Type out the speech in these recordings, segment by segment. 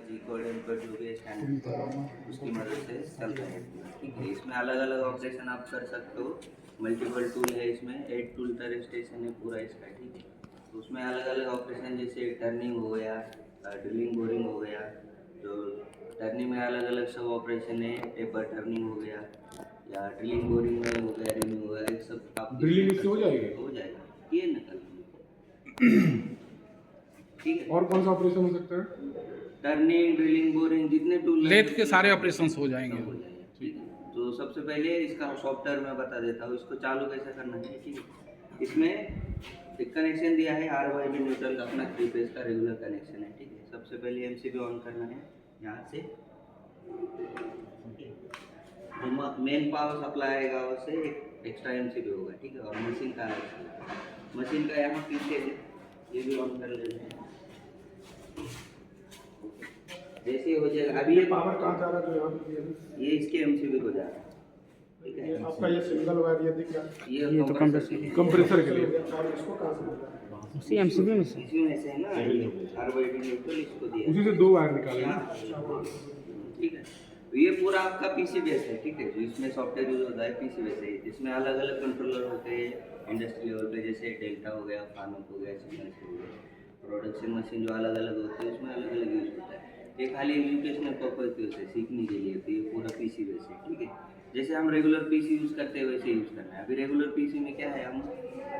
जी code M code जो भी है स्टैंडर्ड उसकी मदद से चलता है। ठीक है, इसमें अलग अलग ऑपरेशन आप कर सकते हो। मल्टीपल टूल है इसमें, 8 टूल का स्टेशन है पूरा इसका। ठीक है, तो उसमें अलग अलग ऑपरेशन जैसे टर्निंग हो गया, ड्रिलिंग बोरिंग हो गया। तो टर्निंग में अलग अलग सब ऑपरेशन है, टेपर टर्निंग हो गया या ड्रिलिंग बोरिंग में हो गया, रिंग हो गया, ये सब आप ड्रिलिंग इससे हो जाएगी? हो जाएगा ये निकल। ठीक है, और कौन सा ऑपरेशन हो सकता है? टर्निंग ड्रिलिंग बोरिंग जितने टूल लेथ के सारे ऑपरेशंस हो जाएंगे। ठीक है, तो सबसे पहले इसका सॉफ्टवेयर मैं बता देता हूँ, इसको चालू कैसे करना है। ठीक है, इसमें एक कनेक्शन दिया है RYB न्यूट्रल का, अपना 3 फेज का रेगुलर कनेक्शन है। ठीक है, सबसे पहले MCB ऑन करना है यहाँ से। जो मेन पावर सप्लाई आएगा उससे एक एक्स्ट्रा MCB होगा। ठीक है, और मशीन का यहाँ पीछे है, ये भी ऑन कर लेते हैं। जैसे हो जाएगा, अभी ये पावर कहाँ जा रहा है जो यहाँ पे दिया है? ये इसके MCB को जा रहा है। ठीक है, आपका ये सिंगल वायर ये दिख रहा है, ये तो कंप्रेसर के लिए। इसको कहाँ से मिला है? उसी एमसीबी में से इसी में से है ना, RYB न्यूट्रल इसको दिया उसी से 2 वायर निकाले ना। ठीक है, तो ये पूरा आपका PC बेस है। ठीक है, जो इसमें सॉफ्टवेयर यूज होता है PC बेस है। इसमें अलग अलग कंट्रोलर होते हैं इंडस्ट्री लेवल पे, जैसे डेल्टा हो गया, फार्मक हो गया, सीक्वेंस हो गया। प्रोडक्शन मशीन जो अलग अलग होते हैं उसमें अलग अलग यूज होता है। ये खाली एजुकेशनल पर्पज के होते हैं, सीखने के लिए। तो ये पूरा PC बेस है। ठीक है, जैसे हम रेगुलर PC यूज़ करते हैं वैसे यूज़ करना है। अभी रेगुलर PC में क्या है, हम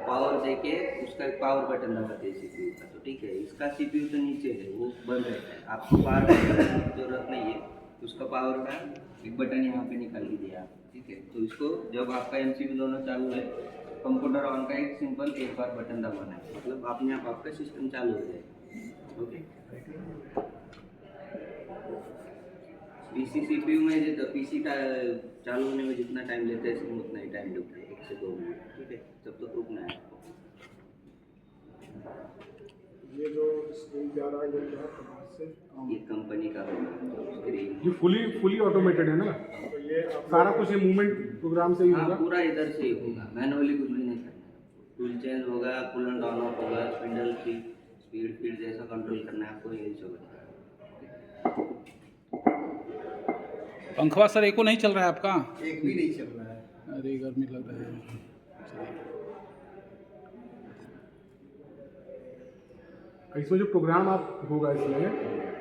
पावर दे के उसका एक पावर बटन दबाते हैं CPU का। तो ठीक है, इसका CPU तो नीचे है, वो बंद रहता है, आपको पावर बटन की जरूरत नहीं है। उसका पावर का एक बटन यहाँ पे निकाल के दिया। ठीक है, तो इसको जब आपका MCB दोनों चालू है, कंप्यूटर ऑन का एक सिंपल एक बार बटन दबाना है, मतलब अपने आप आपका सिस्टम चालू हो जाएगा। ओके, PC CPU में जो PC का चालू होने में जितना टाइम लेता है इसमें उतना ही टाइम लगता है, 1 से 2 मिनट। ठीक है, तब तक रुकना है आपको। ये जो स्क्रीन जा रहा है ये क्या है, कहाँ से? ये कंपनी का स्क्रीन। ये फुली ऑटोमेटेड है ना? तो ये आप सारा कुछ ये मूवमेंट प्रोग्राम से ही हाँ, होगा? पूरा इधर से ही होगा, मैनुअली कुछ भी नहीं करना। टूल चेंज होगा, पुल एंड डाउन अप होगा, स्पिंडल की स्पीड फीड जैसा कंट्रोल करना है आपको, यही सब है। पंखवा सर एको नहीं चल रहा है आपका? एक भी नहीं चल रहा है। अरे गर्मी लग रहा है। इसमें जो प्रोग्राम आप होगा, इसमें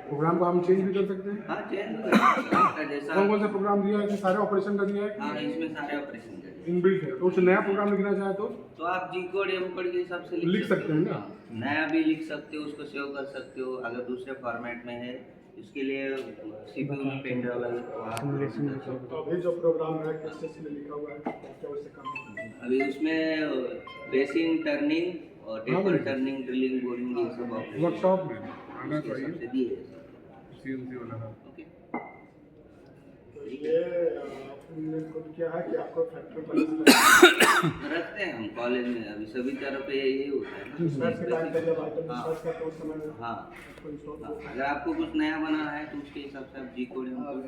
प्रोग्राम को हम चेंज भी कर सकते हैं? हाँ, चेंज होगा जैसा। कौन कौन सा प्रोग्राम दिया है? सारे ऑपरेशन का दिया है? हाँ, इसमें सारे ऑपरेशन करेंगे। इनबिल्ट है, तो उसे नया प्रोग्राम लिखना चाहे तो आप G कोड M कोड के हिसाब से लिख सकते हैं ना? नया भी लिख सकते हो, उसको सेव कर सकते हो। अगर दूसरे फॉर्मेट में है इसके लिए CPU में पेन ड्राइव तो अभी जो प्रोग्राम है किस से लिखा हुआ है, क्या उससे काम है? अभी उसमें बेसिंग टर्निंग और टेपर टर्निंग, ड्रिलिंग बोरिंग, ये सब ऑपरेशन वर्कशॉप में आना चाहिए सबसे दिए हैं। CNC वाला। ओके, तो ये आपने खुद किया है कि आपको फैक्ट्री पर रखते हैं हम कॉलेज में। अभी सभी तरह पे यही होता है ना। रिसर्च के टाइम पे जब आइटम हाँ। रिसर्च करते हैं उस समय हाँ, आपको इंस्टॉल हाँ, अगर आपको कुछ नया बनाना है तो उसके हिसाब से आप G कोड M कोड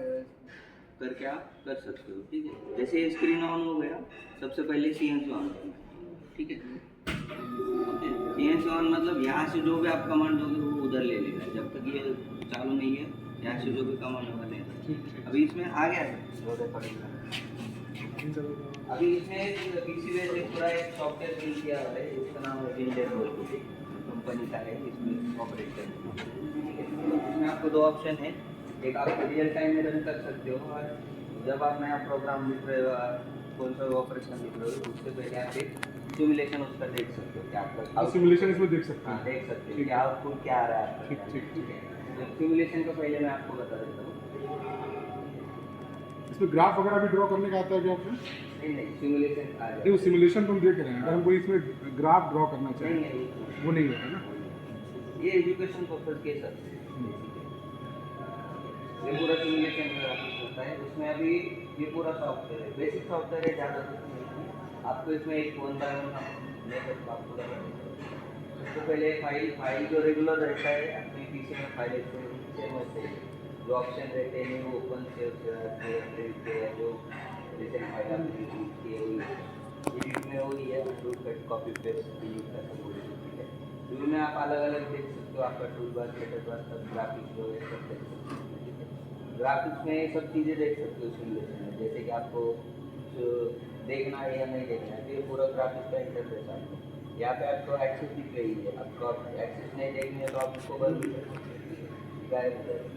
करके आप कर सकते हो। ठीक है, जैसे ये स्क्रीन ऑन हो गया, सबसे पहले CNC ऑन करना है। ठीक है, CNC ऑन मतलब यहाँ से जो भी आप कमांड दोगे वो उधर ले लेगा, जब तक ये चालू नहीं है यहाँ से जो भी कमांड होगा लेगा। अभी इसमें आ गया है, अभी इसमें PC में से पूरा एक सॉफ्टवेयर बिल्ड किया हुआ है, इसका नाम है विंडोज बोल, कंपनी का है, इसमें ऑपरेट करना है। इसमें आपको 2 ऑप्शन है, एक आप रियल टाइम में रन कर सकते हो, और जब आप नया प्रोग्राम लिख रहे हो, कौन सा ऑपरेशन लिख रहे हो, उससे पहले आप एक सिमुलेशन उसका देख सकते हो कि आपका सिमुलेशन इसमें देख सकते हाँ, हैं। देख सकते हो कि आउटपुट क्या आ रहा है आपका। ठीक है, सिमुलेशन का पहले मैं आपको बता देता हूँ। इसमें ग्राफ वगैरह भी ड्रॉ करने का आता है क्या आपको? नहीं, सिमुलेशन आ नहीं, जाए। वो सिमुलेशन तो हम देख रहे हैं, अगर हम कोई इसमें ग्राफ ड्रॉ करना नहीं चाहें नहीं, वो नहीं होता ना? ये एजुकेशन पर्पज के हिसाब से ये पूरा सिमुलेशन होता है। इसमें अभी ये पूरा सॉफ्टवेयर है, बेसिक सॉफ्टवेयर है, ज़्यादा कुछ नहीं है। आपको इसमें एक 1 बाय 1 लेकर आप पूरा सबसे पहले फाइल जो रेगुलर रहता है अपने PC में फाइल सेम वैसे जो ऑप्शन रहते हैं वो ओपन सेव जो रिसेंट फाइल आपने यूज किए हुई एडिट में वही है, कट कॉपी पेस्ट डिलीट कर सकते हैं। में आप अलग अलग देख सकते हो। हो आपका टूल बार सेटअप बार सब ग्राफिक्स हो गए सब देख सकते हो, ठीक है। ग्राफिक्स में सब चीज़ें देख सकते हो सिमुलेशन में, जैसे कि आपको जो देखना है या नहीं देखना है, तो ये पूरा ग्राफिक्स का इंटरफेस आपको यहाँ पे आपको एक्सेस दिख रही है। आपको एक्सेस नहीं देखनी है तो आप उसको बंद भी कर सकते हो, गायब हो जाएगा।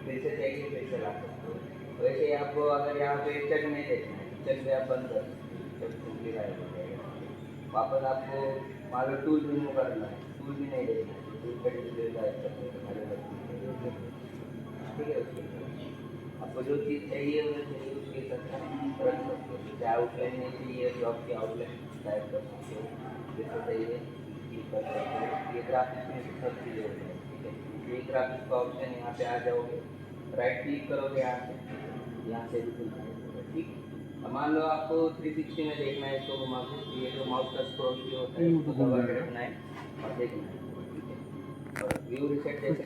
फिर से चाहिए फिर से ला सकते हो। वैसे ही आपको अगर यहाँ पे चेक नहीं देखना है, चेक भी आप बंद कर सकते हो, चेक सिंपली गायब हो जाएगा। वापस आपको मान लो टूल रिमूव करना है, टूल भी नहीं देखना है, टूल का डिटेल गायब कर सकते हो, ठीक है। उसके आपको जो चीज़ चाहिए वो चाहिए उसके साथ रख सकते हो। चाहे आउटलाइन नहीं चाहिए तो आपकी आउटलाइन टाइप कर सकते हो, जैसे चाहिए ये कर सकते हो। ये ग्राफिक्स में सब चीज़ें होती है, ठीक है। ये ग्राफिक्स का ऑप्शन यहाँ पे आ जाओगे, राइट क्लिक करोगे यहाँ से भी खुल जाएगा, ठीक है। अब मान लो आपको 360 में देखना है तो घुमा के ये जो माउस का स्क्रॉल की होता है उसको दबा के रखना है और देखना है, ठीक है। और व्यू रिसेट जैसे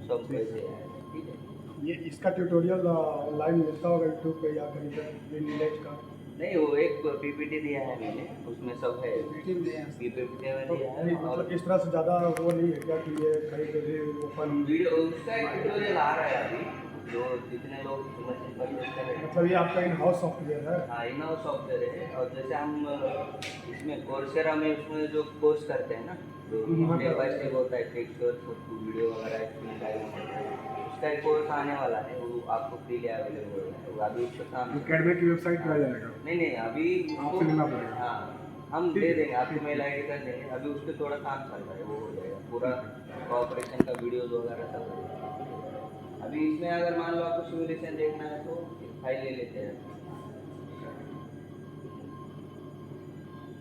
सब कैसे आएगा, ठीक है। ये इसका ट्यूटोरियल ऑनलाइन मिलता होगा यूट्यूब पे या कहीं पर विलेज का? नहीं, वो एक पीपीटी दिया है मैंने, उसमें सब है, पीपीटी में दिया नहीं, है। और मतलब इस तरह से ज़्यादा वो नहीं है क्या कि ये कहीं पे भी ओपन, वीडियो उसका एक ट्यूटोरियल आ रहा है अभी, जो जितने लोग मशीन परचेज करें। मतलब ये आपका इन हाउस सॉफ्टवेयर है? हाँ, इन हाउस सॉफ्टवेयर है। और जैसे हम इसमें कोर्सेरा में उसमें जो कोर्स करते हैं ना, जो स्टेप बाय स्टेप होता है, टेक्स्ट वीडियो वगैरह एक्सप्लेन करना होता है, उसका एक कोर्स आने वाला है, वो आपको फ्री अवेलेबल है। वो अभी उसका काम अकेडमी की वेबसाइट पर आ जाएगा? नहीं, अभी आपसे लेना पड़ेगा। हाँ, हम दे देंगे, आपको मेल आई डी कर देंगे। अभी उस पर थोड़ा काम चल रहा है, वो हो जाएगा पूरा कॉपरेशन का वीडियोज वगैरह सब हो जाएगा। अभी इसमें अगर मान लो आपको सिमुलेशन देखना है तो फाइल ले लेते हैं।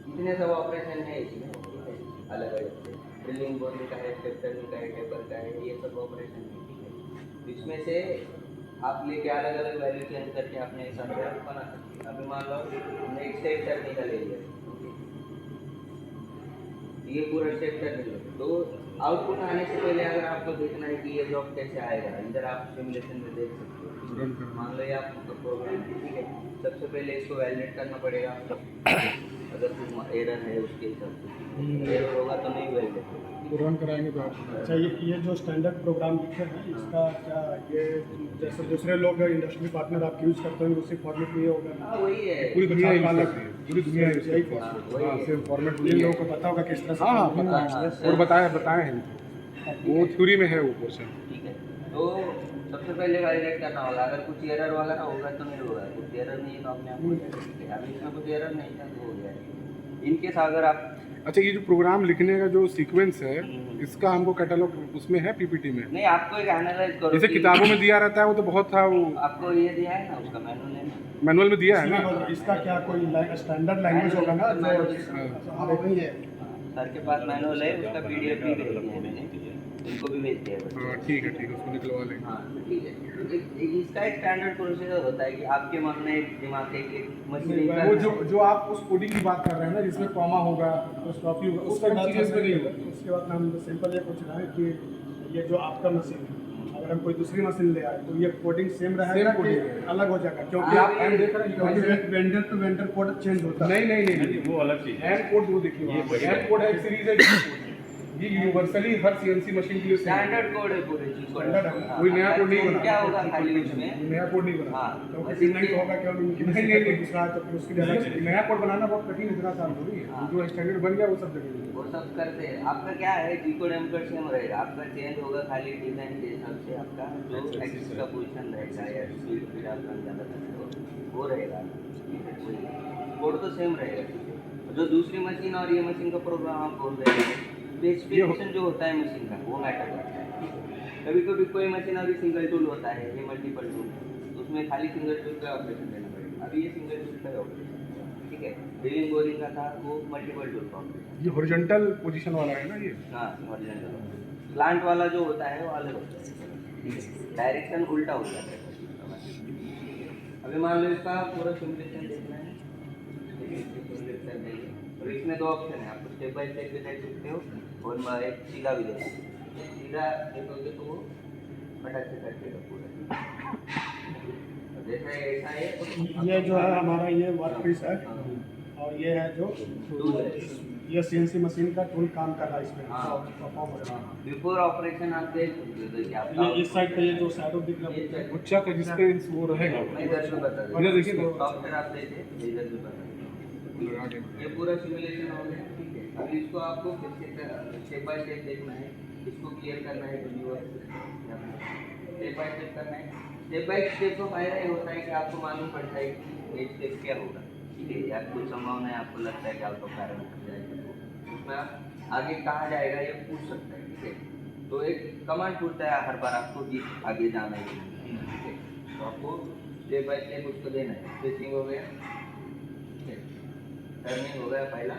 इतने सब ऑपरेशन है इसमें, ठीक है, अलग अलग से ड्रिलिंग बोरिंग का है, टेक्टरिंग का है, टेपर का है, ये सब ऑपरेशन है, ठीक है। इसमें से आप लेके अलग अलग वैल्यू चेंज करके अपने हिसाब से आप बना सकते हैं। अभी मान लो हमने एक स्टेप करने का ले लिया, ये पूरा स्टेप करने लो, तो आउटपुट आने से पहले अगर आपको देखना है कि ये जॉब कैसे आएगा, इधर आप सिमुलेशन में देख सकते हो। मान लो ये आपका प्रोग्राम, ठीक है, सबसे पहले इसको वैलिडेट करना पड़ेगा। अगर कुछ एरर है उसके हिसाब से, एरर होगा तो नहीं वैलिडेट होगा, रन कराएंगे तो आप। अच्छा, ये जो स्टैंडर्ड प्रोग्राम लिखे हैं इसका क्या ये जैसे दूसरे लोग इंडस्ट्री पार्टनर आप यूज़ करते हैं उसी फॉर्मेट में ये होगा? हाँ वही है, पूरी दुनिया अच्छा, यूज़ अलग करती है, पूरी दुनिया यूज़ यही करती है। वही हाँ, है। सेम फॉर्मेट इन लोगों को पता होगा किस तरह से? हाँ हाँ, काम पता करना है। हाँ, और बताए हैं वो थ्योरी में है वो पोर्शन। ठीक है। तो सबसे पहले वैलिडेट करना होगा, अगर कुछ एरर वगैरह होगा तो नहीं होगा, कुछ एरर नहीं है तो अपने आप हो जाएगा, ठीक है। अभी इसमें कुछ एरर नहीं था तो हो गया। इनकेस अगर आप अच्छा, ये जो प्रोग्राम लिखने का जो सीक्वेंस है इसका हमको कैटलॉग उसमें है पीपीटी में? नहीं, आपको एक एनालाइज करो, जैसे किताबों में दिया रहता है वो तो बहुत था, वो आपको ये दिया है ना उसका मैनुअल है ना, मैनुअल में दिया है ना। इसका क्या कोई स्टैंडर्ड लैंग्वेज होगा ना जो? हाँ, वही है। सर के पास मैनुअल है, उसका पीडीएफ भी भेज दिया है मैंने, उनको भी भेज दिया है। हाँ ठीक है, उसको निकलवा लेंगे। हाँ ठीक है। इसका एक स्टैंडर्ड प्रोसीजर होता है कि आपके मन में एक दिमाग से एक मशीन वो जो आप उस कोडिंग की बात कर रहे हैं ना जिसमें कॉमा होगा, स्टॉपी होगा, उसका चीज़ इसमें नहीं होगा। उसके बाद हम सिंपल ये पूछ रहे हैं कि ये जो आपका मशीन है, अगर हम कोई दूसरी मशीन ले आए तो ये कोडिंग सेम रहेगा कि अलग हो जाएगा? क्योंकि आप देख रहे हैं vendor to vendor code change होता है। नहीं, वो अलग चीज़ है। हैंड कोड वो देखिए, हैंड कोड है, एक सीरीज है, ये यूनिवर्सली हर सीएनसी मशीन के लिए स्टैंडर्ड कोड है पूरे चीज का। कोई नया कोड नहीं बना। क्या होगा खाली उसमें नया कोड नहीं बना। हाँ, क्योंकि नहीं होगा क्यों नहीं दूसरा तो फिर उसकी जगह नया कोड बनाना बहुत कठिन, इतना आसान थोड़ी है। जो स्टैंडर्ड बन गया वो सब जगह वो सब करते हैं। आपका क्या है, जी कोड एम कोड सेम रहेगा, आपका चेंज होगा खाली डिजाइन के हिसाब से, आपका जो एक्सिस का पोजीशन रहेगा या स्पीड आप ज़्यादा करते हो वो रहेगा, कोड तो सेम रहेगा, ठीक है। जो दूसरी मशीन और ये मशीन का प्रोग्राम आप बोल रहे हैं, स्पेसिफिकेशन जो होता है मशीन का वो मैटर करता है। कभी कभी कोई मशीन अभी सिंगल टूल होता है, ये मल्टीपल टूल, उसमें खाली सिंगल टूल का ऑपरेशन देना पड़ेगा। अभी ये सिंगल टूल का ऑपरेशन, ठीक है। ड्रिलिंग बोरिंग का था वो मल्टीपल टूल का ऑपरेशन। ये हॉरिजॉन्टल पोजीशन वाला है ना ये? हाँ, हॉरिजॉन्टल। प्लांट वाला जो होता है वो अलग होता है, डायरेक्शन उल्टा हो जाता है। अभी मान लो इसका पूरा सिमुलेशन देखना है, और इसमें दो ऑप्शन है, आपको स्टेप बाय स्टेप भी देख सकते हो और एक सीधा भी देख सकते हो। सीधा देखोगे तो वो फटाक से कटेगा पूरा, जैसा ऐसा है तो ये जो है हमारा ये वर्क पीस है और ये है जो टूल है। ये CNC मशीन का टूल काम कर रहा है इसमें हाँ। परफॉर्म हो रहा है। बिफोर ऑपरेशन आप देख सकते हो कि आपका ये इस साइड का ये जो शैडो दिख रहा ये है check- वो चक है जिसपे वो रहेगा। मैं इधर से बता दूँ इधर देखिए ना। सॉफ्टवेयर आप देखे इधर से बता दूँ। ये पूरा सिमुलेशन हो गया, ठीक है। अभी इसको आपको फिर से स्टेप बाय स्टेप देखना है, इसको क्लियर करना है, स्टेप बाय स्टेप करना है। स्टेप बाय स्टेप का फायदा ये होता है कि आपको मालूम पड़ता है कि ये स्टेप क्या होगा, ठीक है। या कुछ संभावना है आपको लगता है कि आउट ऑफ पैरामीटर कर जाएगा, तो उसमें आप आगे कहाँ जाएगा ये पूछ सकते हैं, ठीक है। तो एक कमांड पूछता है हर बार आपको कि आगे जाना है, ठीक है। तो आपको स्टेप बाय स्टेप उसको देना है। स्विचिंग हो गया, ठीक है, टर्निंग हो गया पहला,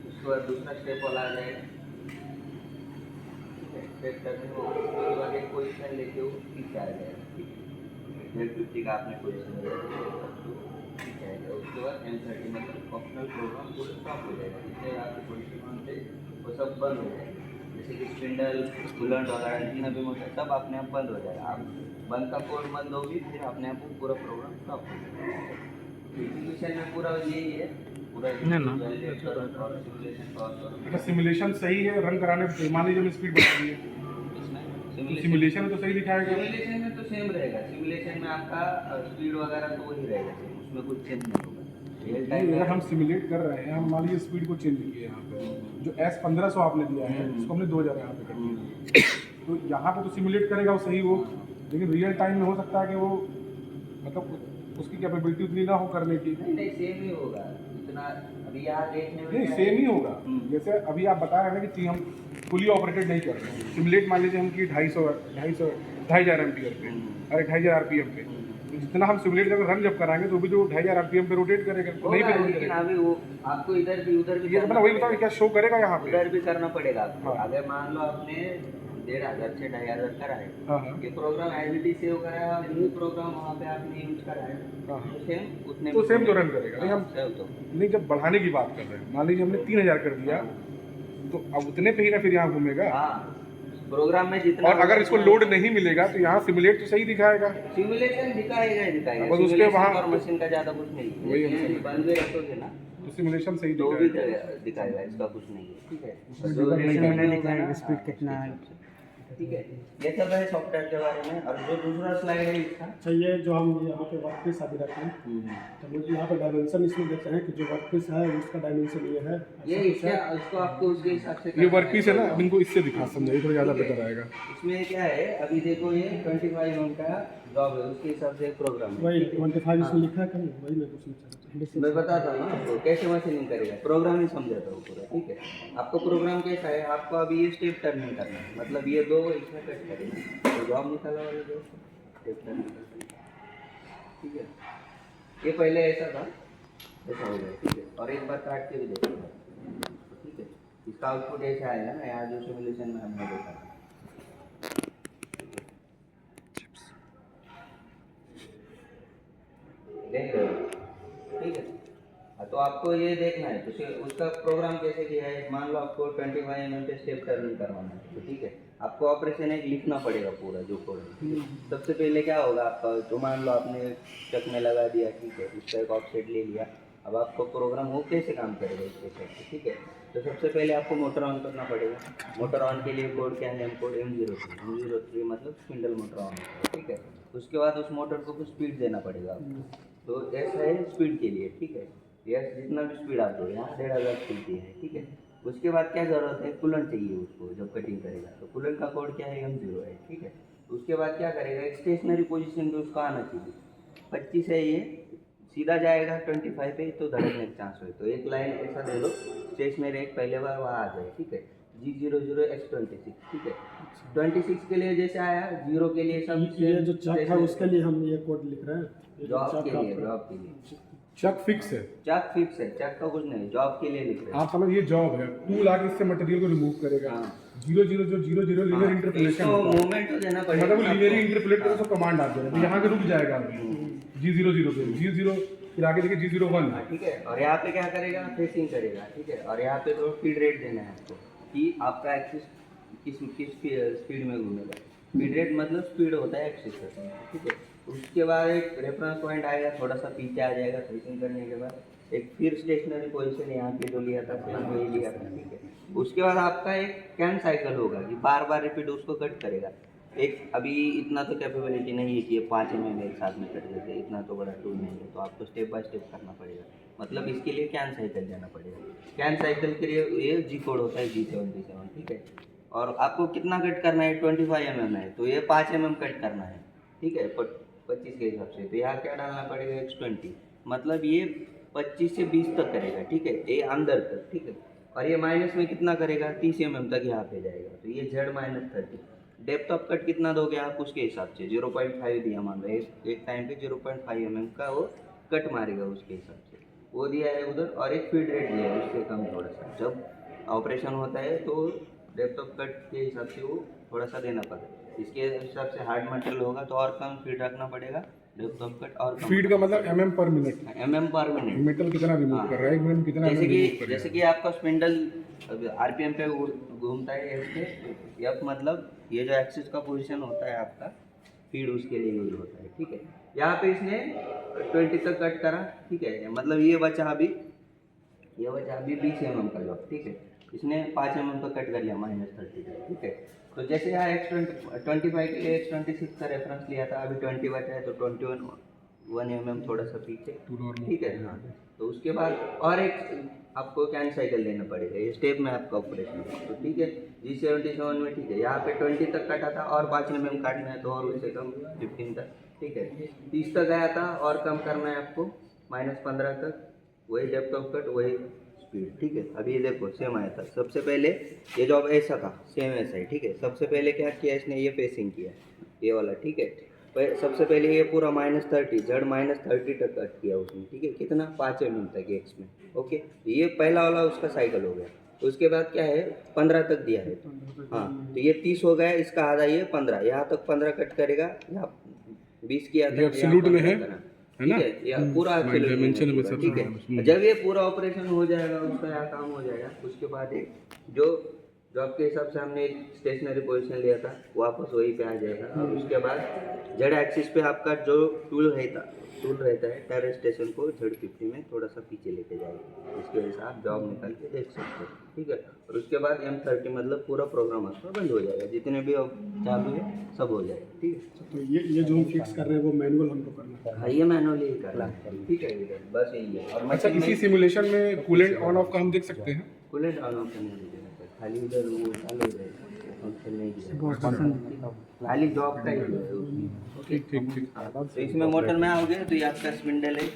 उसके बाद दूसरा स्टेप वाला आ जाएगा, ठीक है। स्टेप टर्निंग हो गया, उसके बाद एक पोजीशन लेके वो पीछे आ जाएगा, ठीक है। 50 का आपने पोजीशन लिया पीछे आएगा। उसके बाद M30 मतलब ऑप्शनल प्रोग्राम पूरा स्टॉप हो जाएगा, जिससे आपके पोजीशन से वो सब बंद हो जाएगा। जैसे कि स्पिंडल कूलेंट वगैरह जितना भी मोटर सब अपने आप बंद हो जाएगा। आप बंद का कोड बंद होगी, फिर अपने आप वो पूरा प्रोग्राम स्टॉप हो जाएगा। एग्जीक्यूशन में पूरा यही है, पूरा validate करो और सिमुलेशन सॉल्व करो। अगर सिमुलेशन सही है रन कराने पे मान लीजिए स्पीड बढ़ा दी है तो सिमुलेशन में तो सही दिखाएगा। सिमुलेशन में तो सेम रहेगा, सिमुलेशन में आपका स्पीड वगैरह तो वही रहेगा सेम, उसमें कुछ चेंज नहीं होगा। रियल टाइम अगर हम सिमुलेट कर रहे हैं, हम मान लीजिए स्पीड को चेंज किए यहाँ पे, जो S1500 आपने दिया है उसको हमने 2000 यहाँ पे कर दिया, तो यहाँ पे तो सिमुलेट करेगा वो सही वो, लेकिन रियल टाइम में हो सकता है कि वो मतलब उसकी कैपेबिलिटी उतनी ना हो करने की। नहीं सेम ही होगा इतना। अभी यहाँ देखने में नहीं क्या सेम है? ही होगा। जैसे अभी आप बता रहे हैं ना कि हम फुली ऑपरेटेड नहीं कर रहे हैं, सिमुलेट मान लीजिए हम कि 2500 एम्पियर पे अरे 2500 RPM पे, तो जितना हम सिमुलेट करके रन जब कराएंगे तो भी जो 2500 RPM पे रोटेट करेगा तो नहीं होगा, पे रोटेट लेकिन करेगा। अभी वो आपको इधर भी उधर भी ये तो करना मतलब वही पड़ेगा। बताओ क्या शो करेगा यहाँ पे। उधर भी करना पड़ेगा आपको। हाँ। अगर मान लो आपने 1500 से 2500 करा है, हाँ हाँ ये प्रोग्राम एज सेव करा है और न्यू प्रोग्राम वहाँ पे आपने यूज करा है, हाँ तो सेम उतने तो में सेम तो रन करेगा। नहीं हम सेव तो नहीं जब बढ़ाने की बात कर रहे हैं, मान लीजिए हमने 3000 कर दिया तो अब उतने पे ही ना फिर यहाँ घूमेगा। हाँ प्रोग्राम में जितना और अगर इसको लोड नहीं मिलेगा तो यहाँ सिमुलेट तो सही दिखाएगा। सिमुलेशन दिखाएगा ही दिखाएगा। बस उसके Simulation वहाँ- और मशीन का ज़्यादा कुछ नहीं है। वही हम ये समझ बंद में रखोगे ना तो सिमुलेशन सही तो भी दिखाएगा। दिखाएगा, इसका कुछ नहीं है, ठीक है। उसमें जो development real time में में दिखाएगा होगा ना, speed हाँ, कितना है। ठीक है। ये सब है सॉफ्टवेयर के बारे में। और जो दूसरा स्लाइड है इसका अच्छा ये जो हम यहाँ पे वर्क पीस अभी रखे हैं, तो मुझे यहाँ पे डायमेंशन इसमें देते हैं कि जो वर्क पीस है उसका डायमेंशन ये है। ये इसको आपको उसके हिसाब से ये करना वर्क पीस है ना, तो अब इनको इससे दिखा समझाइए थोड़ा ज़्यादा बेटर आएगा। इसमें क्या है, अभी देखो ये 25 ओम का जॉब है, उसके हिसाब से एक प्रोग्राम है। वही 25 इसमें लिखा है कहीं, वही मैं पूछना चाहता हूँ। मैं बताता हूँ ना आपको कैसे मशीनिंग करेगा, प्रोग्राम ही समझाता हूँ पूरा, ठीक है। आपको प्रोग्राम कैसा है, आपको अभी ये स्टेप टर्निंग करना है, मतलब ये दो इसमें कट करेंगे तो जॉब निकाला वाला जो स्टेप टर्निंग करना है, ठीक है। ये पहले ऐसा था, ऐसा हो गया, ठीक है। और एक बार काट के भी देखिएगा, ठीक है। इसका आउटपुट ऐसा आएगा ना, यहाँ जो सिमुलेशन में हमने देखा था, देख रहे हो, ठीक है। तो आपको ये देखना है तो उसका प्रोग्राम कैसे किया है। मान लो आपको 25 mm पे स्टेप टर्निंग करवाना है, तो ठीक है, आपको ऑपरेशन एक लिखना पड़ेगा पूरा जो कोड है। सबसे पहले क्या होगा आपका, तो मान लो आपने चक में लगा दिया, ठीक है, उसका एक ऑफसेट ले लिया। अब आपको प्रोग्राम वो कैसे काम करेगा इसके साथ, ठीक है। तो सबसे पहले आपको मोटर ऑन करना पड़ेगा। मोटर ऑन के लिए कोड क्या है, एम कोड M03 मतलब स्पिंडल मोटर ऑन, ठीक है। उसके बाद उस मोटर को कुछ स्पीड देना पड़ेगा आपको, तो ऐसा है स्पीड के लिए, ठीक है। यस जितना भी स्पीड आप दो, यहाँ 1500 स्पीड की है, ठीक है। उसके बाद क्या ज़रूरत है, कूलेंट चाहिए उसको जब कटिंग करेगा, तो कूलेंट का कोड क्या है, M0 है, ठीक है। उसके बाद क्या करेगा, एक स्टेशनरी पोजीशन पे उसका आना चाहिए। 25 है ये, सीधा जाएगा 25 पे तो धड़कने का चांस हो, तो एक लाइन ऐसा दे दो स्टेशनरी एक पहले बार वहाँ आ जाए, ठीक है। G00X26, ठीक है। 26 के लिए जैसे आया, 0 के लिए सब ये जो चक है उसके लिए हम ये कोड लिख रहे हैं। ये जो जॉब चक के का- लिए, जॉब के लिए चक फिक्स है, चक फिक्स है, चक का कुछ नहीं, जॉब के लिए लिख रहे हैं। आप समझ ये जॉब है, टूल आके इससे मटेरियल को रिमूव करेगा। हाँ। 00 जो 00 लीनियर इंटरपोलेशन इसको होता है, मूवमेंट तो देना पड़ेगा मतलब वो आपको। लीनियर इंटरपोलेट करके उसको कमांड आ जाएगा, तो यहाँ पे रुक जाएगा G00 पे, G0 फिर आगे देखिए G01 हाँ, ठीक है। और यहाँ पे क्या करेगा, फेसिंग करेगा, ठीक है। और यहाँ पे तो फीड रेट देना है आपको कि आपका एक्सिस किस स्पीड में घूमेगा। फीड रेट मतलब स्पीड होता है एक्सिस का, ठीक है। उसके बाद एक रेफरेंस पॉइंट आएगा, थोड़ा सा पीछे आ जाएगा फेसिंग करने के बाद, एक फिर स्टेशनरी पोजीशन यहाँ पे जो लिया था सेम वही लिया था, ठीक है। उसके बाद आपका एक कैन साइकिल होगा कि बार बार रिपीट उसको कट करेगा। एक अभी इतना तो कैपेबिलिटी नहीं है कि ये 5 mm एक साथ में कट देते, इतना तो बड़ा टूल नहीं है, तो आपको स्टेप बाय स्टेप करना पड़ेगा। मतलब इसके लिए कैन साइकिल जाना पड़ेगा। कैन साइकिल के लिए ये जी कोड होता है G77, ठीक है। और आपको कितना कट करना है, 25 mm है तो ये 5 mm कट करना है, ठीक है, 25 के हिसाब से। तो यहाँ क्या डालना पड़ेगा, X20, मतलब ये 25 से 20 तक करेगा, ठीक है, ये अंदर तक, ठीक है। और ये माइनस में कितना करेगा, 30 mm तक यहाँ पे जाएगा, तो ये Z-30। डेप्थ ऑफ कट कितना दोगे आप उसके हिसाब से, 0.5 दिया मान लो, एक टाइम पे 0.5 mm का वो कट मारेगा उसके हिसाब से, वो दिया है उधर। और एक फीड रेट दिया है उससे कम थोड़ा सा, जब ऑपरेशन होता है तो डेप्थ ऑफ कट के हिसाब से वो थोड़ा सा देना पड़ेगा। इसके हिसाब से हार्ड मटेरियल होगा तो और कम फीड रखना पड़ेगा, डेप्थ ऑफ कट और कम। फीड का मतलब mm पर मिनट, mm पर मिनट, मेटल कितना रिमूव कर रहा है, एक मिनट में कितना जैसे mm remove कि करेगा। जैसे कि आपका स्पिंडल आरपीएम पे घूमता है एफ पे, एफ मतलब ये जो एक्सिस का पोजीशन होता है आपका, फीड उसके लिए यूज होता है, ठीक है। यहाँ पे इसने 20 तक कट करा, ठीक है, मतलब ये बचा अभी 20 mm का जॉब, ठीक है। इसने 5 mm तक कट कर लिया -30, ठीक है। तो जैसे यहाँ X25 के लिए X26 का रेफरेंस लिया था, अभी 20 बचा है तो 21 mm थोड़ा सा पीछे, ठीक है। हाँ, तो उसके बाद और एक आपको कैन साइकिल लेना पड़ेगा, ये स्टेप में आपका ऑपरेशन है, तो ठीक है। G77 में ठीक है, यहाँ पे 20 तक काटा था और 5 mm काटना है तो और उससे कम 15 तक, ठीक है। 30 तक गया था और कम करना है आपको -15 तक, वही डेप्थ ऑफ कट वही स्पीड, ठीक है। अभी ये देखो सेम आया था, सबसे पहले ये जॉब ऐसा था, सेम ऐसा है, ठीक है। सबसे पहले क्या किया इसने, ये फेसिंग किया, ये वाला, ठीक है। सबसे पहले ये पूरा -30 Z-30 तक कट किया उसने, ठीक है, कितना 5 mm तक एक्स में, ओके। ये पहला वाला उसका साइकिल हो गया। उसके बाद क्या है, 15 तक दिया है, हाँ, तो ये 30 हो गया, इसका आधा ये 15, यहाँ तक 15 कट करेगा, यहाँ 20 किया था, एब्सोल्यूट में है ना, या पूरा डायमेंशन में सब, ठीक है। जब ये पूरा ऑपरेशन हो जाएगा, उसका यहाँ काम हो जाएगा, उसके बाद एक जो जॉब के हिसाब से हमने एक स्टेशनरी पोजीशन लिया था वापस वहीं पे आ जाएगा। और उसके बाद जेड एक्सिस पे आपका जो टूल रहता है टेरर स्टेशन को Z50 में थोड़ा सा पीछे लेके जाएगा, इसकी वजह से आप जॉब निकाल के देख सकते हो, ठीक है। और उसके बाद M30 मतलब पूरा प्रोग्राम आपका बंद हो जाएगा, जितने भी चालू है सब हो जाएगा, ठीक है। तो ये जो हम फिक्स कर रहे हैं वो मैनुअल हमको करना है। हाँ, ये मैनुअली ही करना है, ठीक है, बस यही है। और अच्छा, इसी सिमुलेशन में कूलेंट ऑन ऑफ का हम देख सकते हैं, कूलेंट ऑन ऑफ करने नहीं देना चाहिए, खाली उधर वो चालू हो जाएगा, फंक्शन नहीं दिया, खाली जॉब का ही है उसमें, ठीक ठीक ठीक। तो इसमें मोटर में आओगे तो ये आपका स्पिंडल है,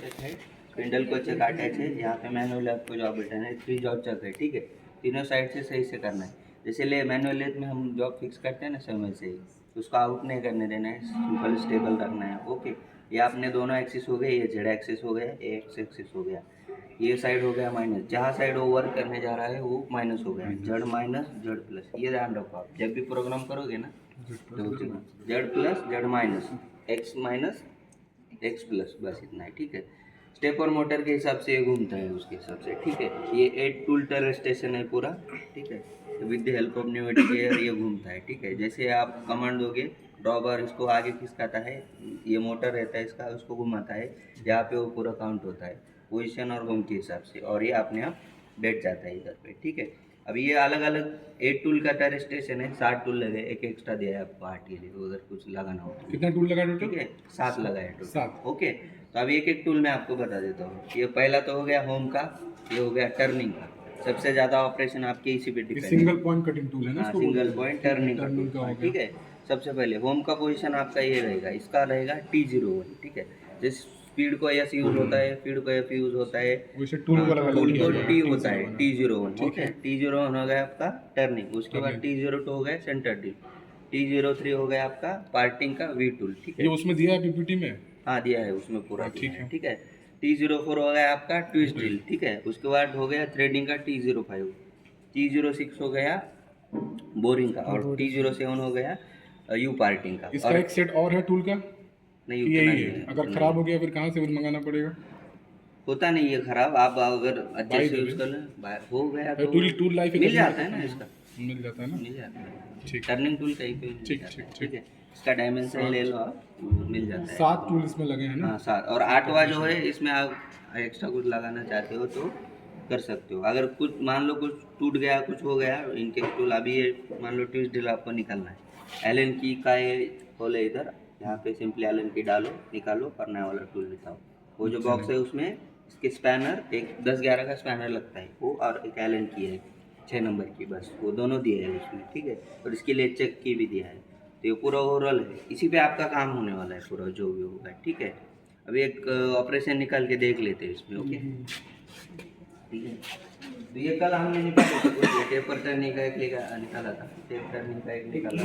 स्पिंडल को चेक अटैच है, यहाँ पे मैनुअल आपको जॉब बटन है, 3 जॉब चक है, ठीक है। तीनों साइड से सही से करना है। जैसे मैनुअल लेथ में हम जॉब फिक्स करते हैं ना, समय से ही उसको आउट नहीं करने देना है, सिंपल स्टेबल रखना है, ओके। ये आपने दोनों एक्सिस हो गए, ये जेड एक्सिस हो गया, ये एक्स एक्सिस हो गया, ये साइड हो गया माइनस, जहाँ साइड वो वर्क करने जा रहा है वो माइनस हो गया, जेड माइनस जेड प्लस, ये ध्यान रखो आप जब भी प्रोग्राम करोगे ना, तो Z plus Z minus x plus, बस इतना है, ठीक है। स्टेपर मोटर के हिसाब से ये घूमता है उसके हिसाब से, ठीक है। ये 8 टूल टेरर स्टेशन है पूरा, ठीक है, with the help of pneumatic air ये घूमता है, ठीक है। जैसे आप कमांड दोगे ड्रॉबर इसको आगे खिसकाता है, ये मोटर रहता है इसका, उसको घुमाता है, यहाँ पे वो पूरा काउंट होता है पोजीशन और होम के हिसाब से, और ये अपने आप बैठ जाता है इधर पे, ठीक है। अभी ये अलग अलग 8 टूल का टेरर स्टेशन है, 7 टूल लगे, एक एक्स्ट्रा दिया है आपको 8 के लिए, उधर कुछ लगाना होता है। कितना टूल लगा ठीक टोटल? है, 7 लगा है टोटल, 7, ओके। तो अभी एक एक टूल मैं आपको बता देता हूँ। ये पहला तो हो गया होम का, ये हो गया टर्निंग का, सबसे ज़्यादा ऑपरेशन आपके इसी पे डिपेंड है। सिंगल पॉइंट कटिंग टूल है ना, हाँ, सिंगल पॉइंट टर्निंग का टर्निंग का टूल, हो ठीक गया। है। सबसे पहले होम का पोजीशन आपका ये रहेगा, इसका रहेगा T01, ठीक है। जिस स्पीड को एस यूज होता है, फीड को एफ यूज होता है, वैसे टूल को लगा टूल दिया को जाएगा, टी होता है, T01, T01, ओके। T01 हो गया आपका टर्निंग, उसके बाद T02 हो गया सेंटर डी, T03 हो गया आपका पार्टिंग का वी टूल, ठीक ये है। उसमें दिया है पीपीटी में, हाँ, दिया है उसमें पूरा, ठीक है। ठीक है। T04 हो गया आपका ट्विस्ट ड्रिल, ठीक है। उसके बाद हो गया थ्रेडिंग का T05, T06 हो गया बोरिंग का, और T07 हो गया यू पार्टिंग का। इसका और एक सेट और है टूल का, नहीं उतना यही नहीं है। है, अगर उतना खराब हो गया फिर कहाँ से मंगाना पड़ेगा? होता नहीं है खराब, आप अगर अच्छे बाई से द यूज वे। कर लें, हो गया तो टूल लाइफ मिल जाता है ना इसका, मिल जाता है ना। मिल जाता है। ठीक। टर्निंग टूल कहीं पे भी मिल ठीक, जाता है, ठीक, ठीक है। इसका डायमेंशन ले लो आप, मिल जाता है। 7 टूल इसमें लगे हैं ना। हाँ 7 और 8वां जो है इसमें आप एक्स्ट्रा कुछ लगाना चाहते हो तो कर सकते हो। अगर कुछ मान लो कुछ टूट गया, कुछ हो गया, इनके टूल अभी ये मान लो ट्विस्ट ड्रिल आपको निकालना है, एलन की का ये होल है इधर, यहाँ पे सिंपली एलन की डालो, निकालो और नया वाला टूल निकालो। वो जो बॉक्स है उसमें इसके स्पैनर, एक 10-11 का स्पैनर लगता है वो, और एक एलन की है 6 नंबर की, बस वो दोनों दिए हैं उसमें, ठीक है। और इसके लिए चेक की भी दिया है। तो ये पूरा ओवरऑल है, इसी पे आपका काम होने वाला है पूरा जो भी होगा, ठीक है। अभी एक ऑपरेशन निकाल के देख लेते हैं इसमें, ओके, ठीक है। तो ये कल हमने निकाला था, ये टेपर टर्निंग का एक निकाला था, टेप टर्निंग का एक निकाला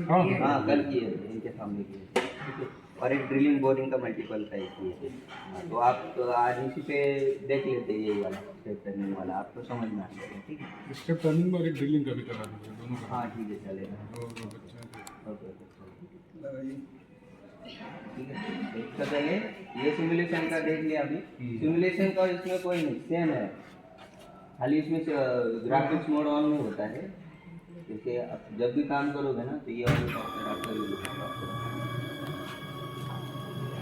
हाँ हाँ कल किए थे, इनके सामने किए थे, ठीक है। और एक ड्रिलिंग बोरिंग का मल्टीपल का एक किए थे। हाँ, तो आप आज इसी पे देख लेते हैं, यही वाला टेप टर्निंग वाला आपको समझ में आ जाएगा, ठीक है। स्टेप टर्निंग और एक ड्रिलिंग का भी करा दीजिए, दोनों का। हाँ ठीक है, चलेगा, दो बच्चे ओके ठीक है। इसका पहले ये सिमुलेशन का देख लिया अभी, सिमुलेशन का इसमें कोई नहीं, सेम है, खाली इसमें ग्राफिक्स मोड ऑन में होता है। जैसे आप जब भी काम करोगे ना तो ये वाला सॉफ्टवेयर आपका यूज होगा,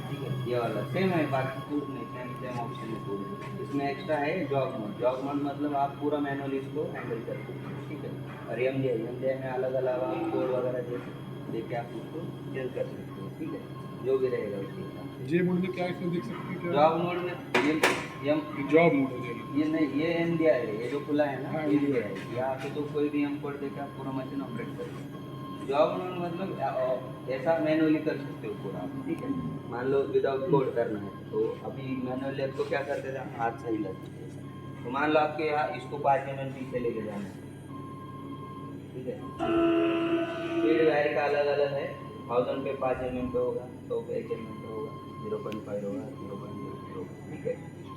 ठीक है। ये वाला सेम है, बाकी कुछ नहीं, सेम ऑप्शन है पूरे। इसमें एक्स्ट्रा है जॉब मोड, जॉब मोड मतलब आप पूरा मैनुअली इसको हैंडल कर सकते हो, ठीक है। और एमजीआई में अलग अलग आप कोड वगैरह देके आप उसको चेंज कर सकते हो, ठीक है, जो भी रहेगा उसके हिसाब से। जे मोड में क्या इसमें देख सकते हैं क्या? जॉब मोड में ये जॉब मोड है जे। ये नहीं, ये एमडीआई है, ये जो खुला है ना हाँ, ये भी है। यहाँ पे तो कोई भी हम कोड देके आप पूरा मशीन ऑपरेट कर सकते हो। जॉब मोड मतलब ऐसा मैनुअली कर सकते हो पूरा आप, ठीक है। मान लो विदाउट कोड करना है तो अभी मैनुअली आपको क्या करते थे, हाथ सही लगते थे। तो मान लो आपके यहाँ इसको 5 mm पीछे लेके जाना है, ठीक है। स्पीड वायर का अलग अलग है, 1000 पे 5 mm पे होगा, 100 पे 1 mm पे होगा, 0.5 होगा, 0.0 होगा, ठीक है।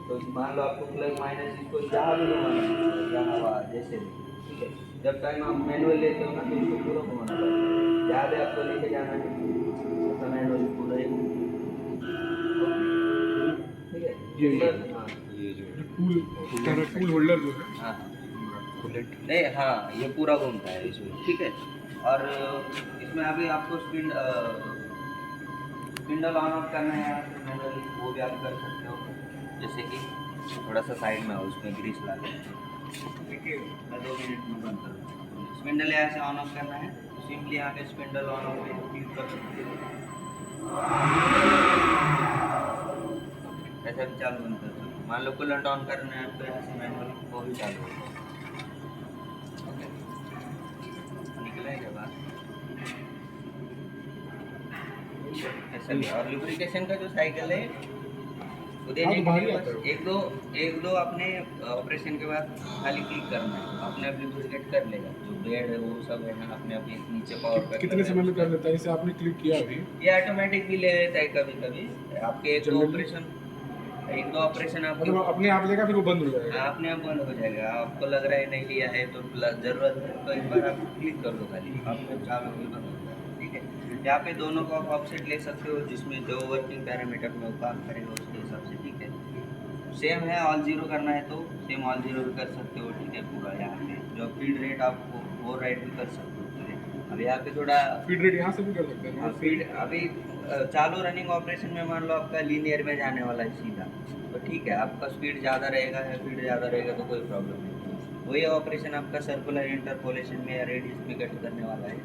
तो मान लो आपको प्लस माइनस इसको जहाँ भी घुमाना है, यहाँ वहाँ जैसे भी, ठीक है। जब टाइम आप मैनुअल लेते हो ना तो इसको पूरा घुमाना पड़ता है, जहाँ भी आपको लेके जाना है तो मैनुअल पूरा ही, ठीक है। ये हाँ ये जो टूल होल्डर जो है। हाँ नहीं, हाँ ये पूरा घूमता है इसमें, ठीक है। और इसमें अभी आपको स्पिंडल ऑन ऑफ करना है यार मैनुअली, वो भी आप कर सकते हो। जैसे कि थोड़ा सा साइड में हो, उसमें ग्रीस ला देखिए, मैं 2 मिनट में बंद कर दूँ। स्पिंडल यहाँ से ऑन ऑफ करना है तो सिंपली यहाँ पे स्पिंडल ऑन ऑफ पे क्लिक कर सकते हो, ऐसा भी चालू बंद कर सकते हो। मान लो कूलेंट ऑन करना है तो यहाँ से मैनुअली वो भी चालू होगा, ओके। निकला है बाहर ऐसा भी। और लुब्रिकेशन का जो साइकिल है वो देने के लिए बस एक दो अपने ऑपरेशन के बाद खाली क्लिक करना है, अपने आप लुब्रिकेट कर लेगा। जो बेड है वो सब है ना अपने आप नीचे पावर पे कितने समय में कर देता है? जैसे आपने क्लिक किया अभी, ये ऑटोमेटिक भी ले लेता है कभी कभी। आपके एक दो ऑपरेशन आपके मतलब अपने आप लेगा फिर वो बंद हो जाएगा। अपने आप बंद हो जाएगा। आपको लग रहा है नहीं लिया है तो ज़रूरत है तो एक बार आप क्लिक कर दो खाली, आपको चालू भी बंद हो जाएगा, ठीक है। यहाँ पे दोनों को आप ऑफसेट ले सकते हो, जिसमें जो वर्किंग पैरामीटर में वो काम करेगा उसके हिसाब से, ठीक है। सेम है, ऑल जीरो करना है तो सेम ऑल जीरो भी कर सकते हो, ठीक है। पूरा यहाँ पे जो फीड रेट आपको वो राइट भी कर सकते हो। अब यहाँ पे थोड़ा फीड रेट यहाँ से भी कर सकते हैं ना? फीड अभी चालू रनिंग ऑपरेशन में मान लो आपका लीनियर में जाने वाला है सीधा, तो ठीक है, आपका स्पीड ज़्यादा रहेगा या फीड ज़्यादा रहेगा तो कोई प्रॉब्लम नहीं। वही ऑपरेशन आपका सर्कुलर इंटरपोलेशन में या रेडियस में कट करने वाला है,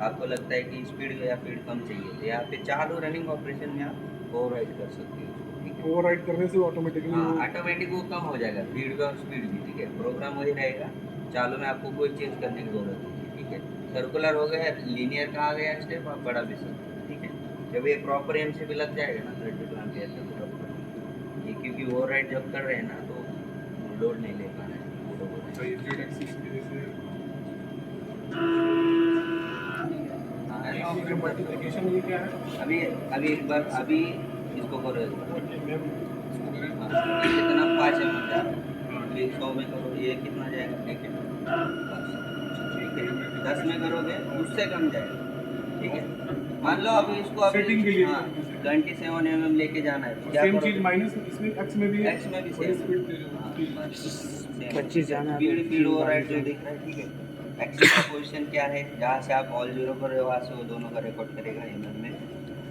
आपको लगता है कि स्पीड या फीड कम चाहिए तो यहाँ पे चालू रनिंग ऑपरेशन में आप ओवरराइड कर सकते हो, ठीक है। ओवरराइड करने से ऑटोमेटिकली ऑटोमेटिक वो कम हो जाएगा, फीड भी और स्पीड भी, ठीक है। प्रोग्राम वही रहेगा, चालू में आपको कोई चेंज करने की जरूरत नहीं, ठीक है। सर्कुलर हो गया, लीनियर का आ गया स्टेप, आप बढ़ा भी सकते हो, ठीक है। जब ये प्रॉपर एम से भी लग जाएगा ना 30 प्लान के ऐसे ये, क्योंकि ओवरराइड जब कर रहे हैं ना तो लोड नहीं ले पा रहे हैं। सही जेड एक्सिस की जैसे मल्टीप्लिकेशन ये क्या है? अभी एक बार अभी इसको करो, इसको करें। ये कितना 5 mm जा रहा है, 100 में करो, ये कितना जाएगा, ठीक है। 10 में करोगे उससे कम जाएगा, ठीक है। मान लो अभी इसको अभी Setting के लिए 27 mm लेके जाना है तो क्या सेम करोगे? चीज माइनस इसमें एक्स में भी है एक्स में भी और सेम स्पीड 25 जाना है स्पीड फीड हो रहा है जो दिख रहा है, ठीक है। एक्सिस का पोजीशन क्या है, जहाँ से आप ऑल जीरो कर रहे हो वहाँ से वो दोनों का रिकॉर्ड करेगा एमएम में।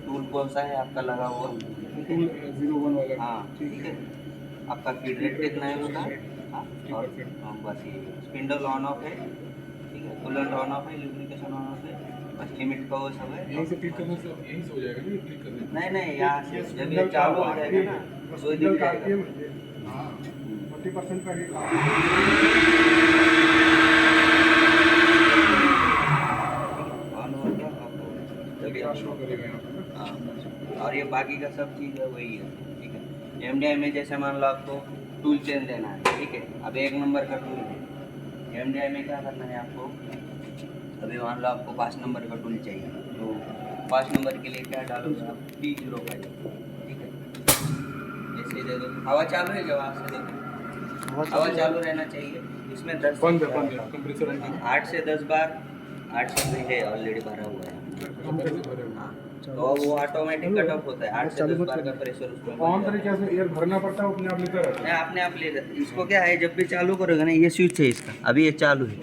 टूल कौन सा है आपका लगा हुआ, ठीक है। 01 वाला हाँ ठीक है। आपका फीड रेट कितना है उसका, हाँ, और 50%। हाँ, बस ये स्पिंडल ऑन ऑफ है, ठीक है। कूलेंट ऑन ऑफ है, लुब्रिकेशन ऑन ऑफ है, बस लिमिट का वो सब है। यहीं से क्लिक करने से यहीं से हो जाएगा ना, क्लिक करने नहीं नहीं, यहाँ से जब ये चालू हो जाएगा ना तो ये दिख जाएगा। हाँ 40% का ये ऑन हो गया आपको जब ये शो करेगा यहाँ पर ना। हाँ, बस। और ये बाकी का सब चीज़ है वही है, ठीक है। एमडीआई में जैसे मान लो आपको टूल चेंज देना है, ठीक है। अब 1 नंबर का टूल है, एमडीआई में क्या करना है आपको, अभी मान लो आपको 5 नंबर का टूल चाहिए तो 5 नंबर के लिए क्या डालोगे आप, P05, ठीक है। जैसे दे दो, हवा चालू है क्या, वहाँ से देखो हवा चालू रहना चाहिए। इसमें 10 बंद है कंप्रेसर ऑन कर 8 से 10 बार, 8 से पहले ऑलरेडी भरा हुआ है, हाँ। तो वो ऑटोमेटिक कट ऑफ होता है, 8 से 10 बार का प्रेशर उसमें ऑन तरीके से एयर भरना पड़ता है, वो अपने आप लेता रहता नहीं, अपने आप ले जाते। इसको क्या है, जब भी चालू करोगे ना, ये स्विच है इसका, अभी ये चालू है,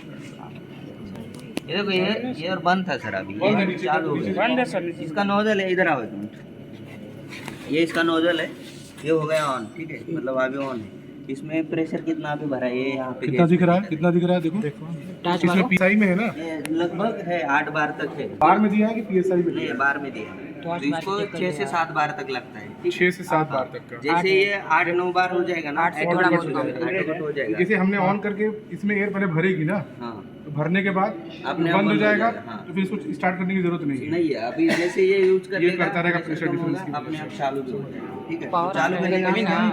ये देखो ये और बंद था सर, अभी बंद है, ये नीचे चालू हो नीचे गया। बंद है सर। इसका नोजल है, इधर आओ एक मिनट, ये इसका नोजल है, ये हो गया ऑन, ठीक है, मतलब अभी ऑन है। इसमें प्रेशर कितना अभी भरा है, ये यहाँ पे कितना दिख रहा है, कितना दिख रहा है देखो टच इसमें पीएसआई में है ना, ये लगभग है 8 बार तक है, बार में दिया है कि पीएसआई में नहीं दिया बार में दिया है। तो इसको 6 से 7 बार तक लगता है, है 6 से 7 बार तक का। जैसे ये 8-9 बार हो जाएगा ना, 8 से थोड़ा बहुत ऑटोमेटिक हो जाएगा। जैसे हमने ऑन करके इसमें एयर पहले भरेगी ना, हाँ तो भरने के बाद अपने आप बंद हो जाएगा, हाँ। तो फिर इसको स्टार्ट करने की जरूरत नहीं है। नहीं है, अभी जैसे ये यूज कर ये लेगा, करता रहेगा pressure pressure कम होगा, difference की अपने वजह आप से। चालू भी हो जाएगा, ठीक है। Power चालू up करेगा रहेगा ना, ना।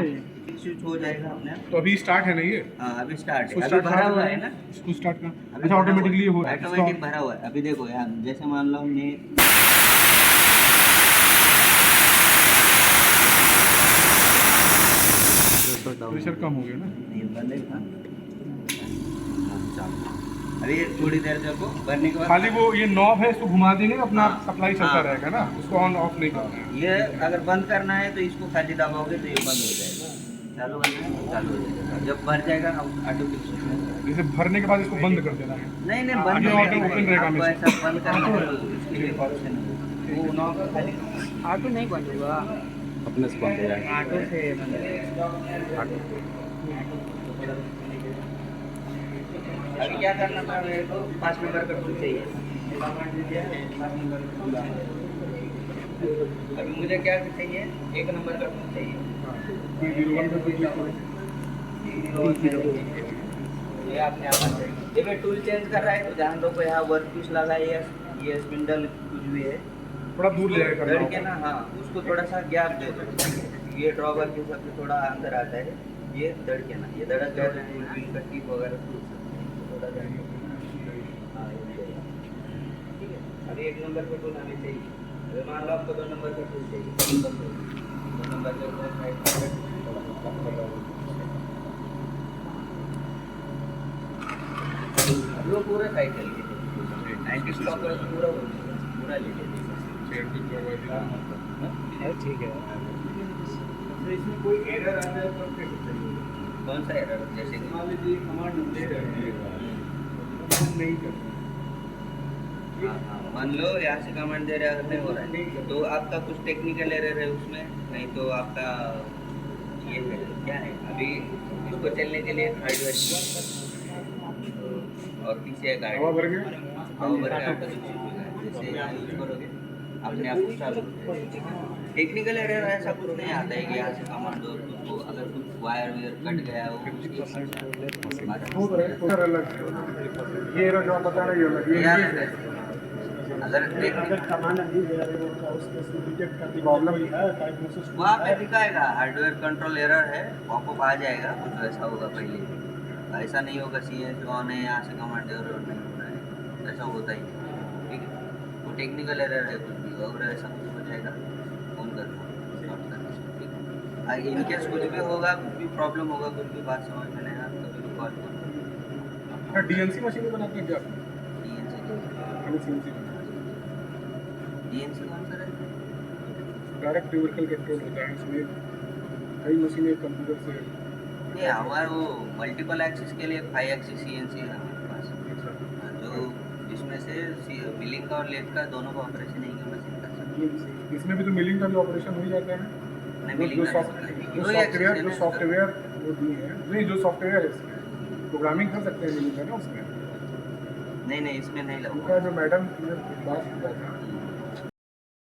स्विच हो जाएगा अपने आप। तो अभी स्टार्ट है ना ये, हाँ अभी स्टार्ट इसको है, अभी स्टार्ट भरा हुआ है ना, इसको स्टार्ट का अभी अच्छा ऑटोमेटिकली हो रहा है। ऑटोमेटिक भरा हुआ है। अभी देखो यार, जैसे मान लो हमने प्रेशर कम हो गया ना। ये बंद है था, हाँ, चालू। अभी ये थोड़ी देर देखो, भरने के बाद खाली वो ये नॉब है, इसको घुमा देंगे तो अपना हाँ। सप्लाई चलता हाँ। रहेगा ना, उसको ऑन ऑफ नहीं करना है। ये अगर बंद करना है तो इसको खाली दबाओगे तो ये बंद हो जाएगा, चालू करना है तो चालू हो जाएगा। जब भर जाएगा ऑटोमेटिक हो जाएगा। जैसे भरने के बाद इसको बंद कर देना है। नहीं नहीं, बंद आगे नहीं ऑटो करना ओपन है। रहेगा आपको हमेशा। ऐसा बंद करना है तो इसके लिए ऑप्शन है, वो नॉब खाली ऑटो नहीं बंद होगा, अपने से बंद हो जाएगा। ऑटो से अभी क्या करना था मेरे को, 5 नंबर का टूल चाहिए। 5 नंबर का टूल है। अभी मुझे क्या चाहिए, 1 नंबर का टूल चाहिए। ये आपने आप जब ये टूल चेंज कर रहा है तो ध्यान दो, यहाँ वर्क पीस लगा है, ये स्पिंडल कुछ भी है, थोड़ा दूर ले जाकर दड़ के ना, हाँ उसको थोड़ा सा गैप दे दो। ये ड्रॉबर के हिसाब से थोड़ा अंदर आता है, ये दड़ के ना, ये दड़क गया तो टूल व्हील का टिप वगैरह टूट सकता है, थोड़ा दड़ के। हाँ ये चाहिए, ठीक है। अभी 1 नंबर का टूल हमें चाहिए। अभी मान लो आपको 2 नंबर का टूल चाहिए, 2 नंबर का टूल साइड वो पूरा साइकिल के 90 स्टॉक पूरा ले लीजिए। ठीक है। तो इसमें कोई एरर आता है तो कैसे चाहिए? कौन सा एरर, जैसे कि मान लीजिए कमांड दे रहे हैं हम नहीं करते, हाँ, हाँ, मान लो यहाँ से कमांड दे रहे अगर नहीं हो रहा है तो आपका कुछ टेक्निकल एरर है उसमें, नहीं तो आपका ये है क्या है, अभी इसको चलने के लिए हार्डवेयर और पीछे एक हवा भर गया। हवा भर के आपका स्विच होगा। जैसे यहाँ यूज करोगे अपने आप को चालू हो जाएगा। टेक्निकल एरर ऐसा कुछ नहीं आता है कि यहाँ से कमांड हो, तो अगर कुछ वायर वायर कट गया हो वो तो है, सर अलग है। ये एरर जो आप बता रहे हो अलग, ये अगर अगर कमांड नहीं दे रहे हो तो उसके डिटेक्ट करने की प्रॉब्लम है डायग्नोसिस वहाँ पे दिखाएगा हार्डवेयर कंट्रोल एरर है, पॉपअप आ जाएगा, कुछ ऐसा होगा पहले। ऐसा नहीं होगा CS ऑन है यहाँ से कमांड एरर नहीं हो रहा है, ऐसा होता ही नहीं, ठीक है। वो टेक्निकल एरर है, कुछ भी अगर ऐसा कुछ हो जाएगा फोन करना, सॉल्व करना, ठीक है। इनकेस कुछ भी होगा, कुछ भी प्रॉब्लम होगा, कुछ भी बात समझ में नहीं आया कभी भी कॉल करना। डीएनसी मशीन बनाते हैं क्या? DNC हमें CNC बनाते हैं। CNC कौन सा रहता है? डायरेक्ट न्यूमेरिकल कंट्रोल होता है इसमें, कई मशीनें कंप्यूटर से। नहीं हमारा वो मल्टीपल एक्सिस के लिए 5 एक्सिस CNC है हमारे पास, अच्छा, जो जिसमें से मिलिंग का और लेथ का दोनों का ऑपरेशन एक ही मशीन कर सकते हैं। इसमें भी तो मिलिंग का भी ऑपरेशन हो ही जाता है। नहीं, जो milling जो का सॉफ्ट- नहीं, जो वही axis है सॉफ्टवेयर जो ना सॉफ्टवेयर वो दिए हैं, नहीं जो सॉफ्टवेयर है इसमें प्रोग्रामिंग कर सकते हैं मिलिंग का ना उसमें। नहीं नहीं इसमें नहीं उनका लगूंगा। जो मैडम ने बात किया था